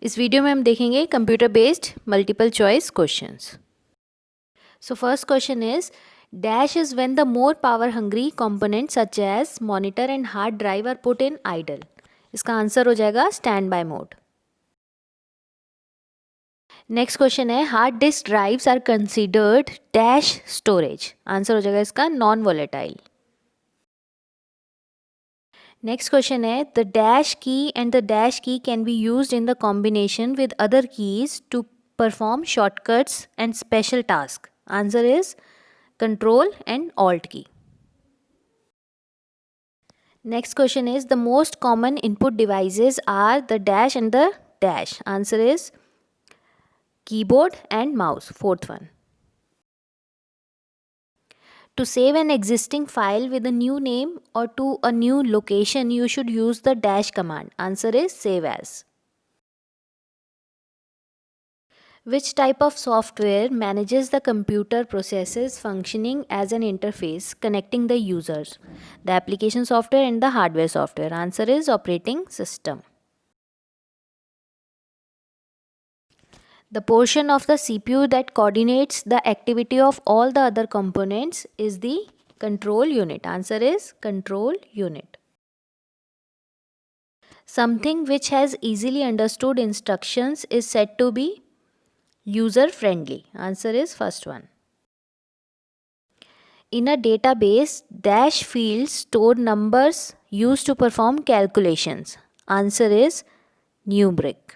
इस वीडियो में हम देखेंगे computer based multiple choice questions. So first question is dash is when the more power hungry component such as monitor and hard drive are put in idle. इसका answer हो जाएगा stand by mode. Next question है hard disk drives are considered dash storage. Answer हो जाएगा इसका non volatile. Next question है the dash key and the dash key can be used in the combination with other keys to perform shortcuts and special tasks. Answer is Control and Alt key. Next question is the most common input devices are the dash and the dash. Answer is keyboard and mouse. Fourth one. To save an existing file with a new name or to a new location, you should use the dash command. Answer is save as. Which type of software manages the computer processes functioning as an interface connecting the users? The application software and the hardware software. Answer is operating system. The portion of the CPU that coordinates the activity of all the other components is the control unit. Answer is control unit. Something which has easily understood instructions is said to be user friendly. Answer is first one. In a database, dash fields store numbers used to perform calculations. Answer is numeric.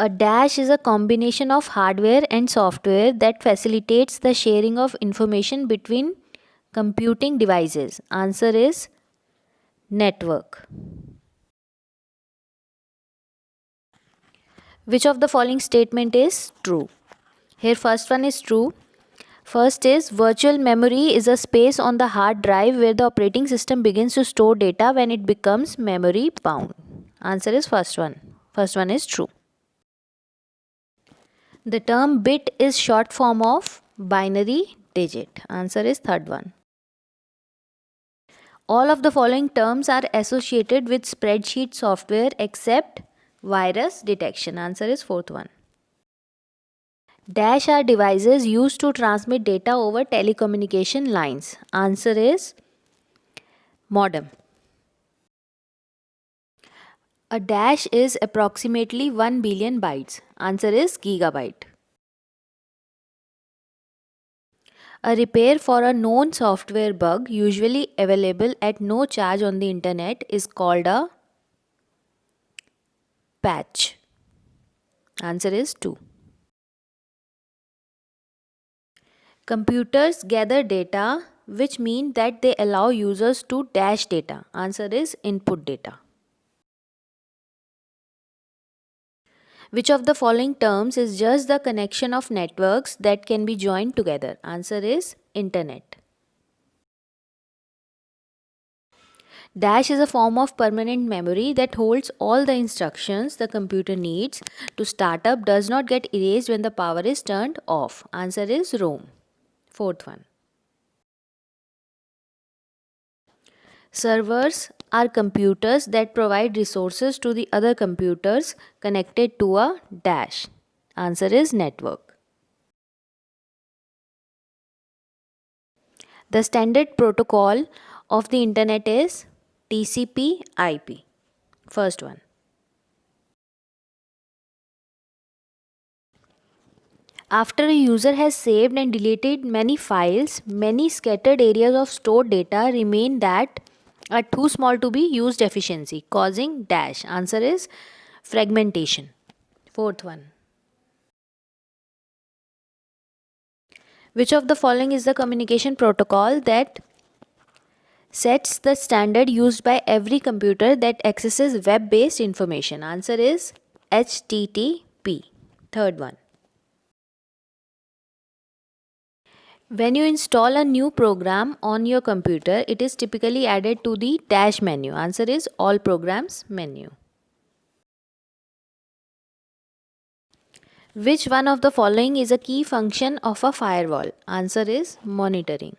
A dash is a combination of hardware and software that facilitates the sharing of information between computing devices. Answer is network. Which of the following statement is true? Here first one is true. First is virtual memory is a space on the hard drive where the operating system begins to store data when it becomes memory bound. Answer is first one. First one is true. The term bit is short form of binary digit. Answer is third one. All of the following terms are associated with spreadsheet software except virus detection. Answer is fourth one. Dash are devices used to transmit data over telecommunication lines. Answer is modem. A dash is approximately 1 billion bytes. Answer is gigabyte. A repair for a known software bug usually available at no charge on the internet is called a patch. Answer is 2. Computers gather data, which mean that they allow users to dash data. Answer is input data. Which of the following terms is just the connection of networks that can be joined together? Answer is internet. Dash is a form of permanent memory that holds all the instructions the computer needs to start up, does not get erased when the power is turned off. Answer is ROM. Fourth one. Servers are computers that provide resources to the other computers connected to a dash. Answer is network. The standard protocol of the internet is TCP/IP. First one. After a user has saved and deleted many files, many scattered areas of stored data remain that are too small to be used efficiently, causing dash. Answer is fragmentation. Fourth one. Which of the following is the communication protocol that sets the standard used by every computer that accesses web-based information? Answer is HTTP. Third one. When you install a new program on your computer, it is typically added to the dash menu. Answer is all programs menu. Which one of the following is a key function of a firewall? Answer is monitoring.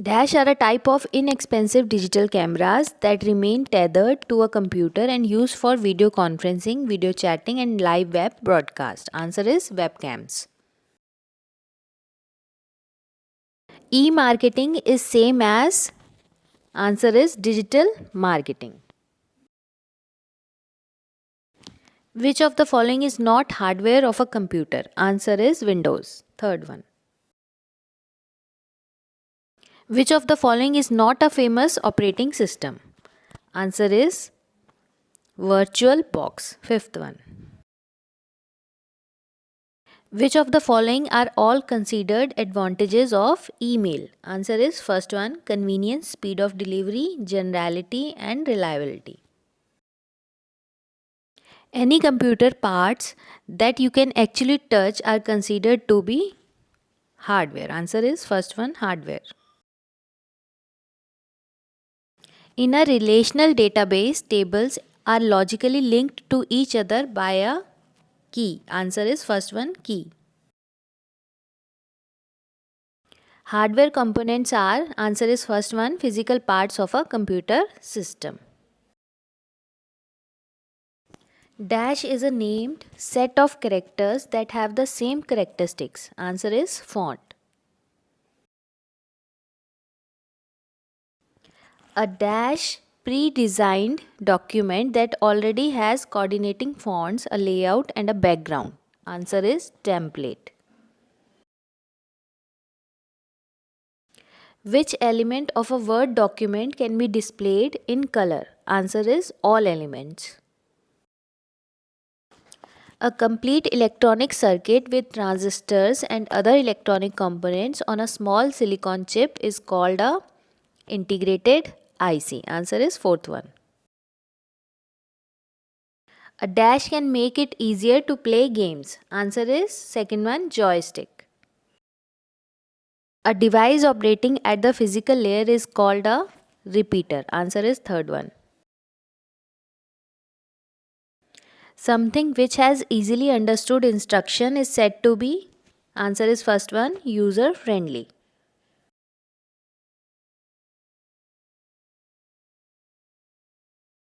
Dash are a type of inexpensive digital cameras that remain tethered to a computer and used for video conferencing, video chatting, and live web broadcast. Answer is webcams. E-marketing is same as, answer is digital marketing. Which of the following is not hardware of a computer? Answer is Windows. Third one. Which of the following is not a famous operating system? Answer is VirtualBox. Fifth one. Which of the following are all considered advantages of email? Answer is first one, convenience, speed of delivery, generality, and reliability. Any computer parts that you can actually touch are considered to be hardware. Answer is first one, hardware. In a relational database, tables are logically linked to each other by a key. Answer is first one, key. Hardware components are, answer is first one, physical parts of a computer system. Dash is a named set of characters that have the same characteristics. Answer is font. A dash pre-designed document that already has coordinating fonts, a layout, and a background. Answer is template. Which element of a Word document can be displayed in color? Answer is all elements. A complete electronic circuit with transistors and other electronic components on a small silicon chip is called a integrated IC. Answer is fourth one. A dash can make it easier to play games. Answer is second one, joystick. A device operating at the physical layer is called a repeater. Answer is third one. Something which has easily understood instruction is said to be, answer is first one, user friendly.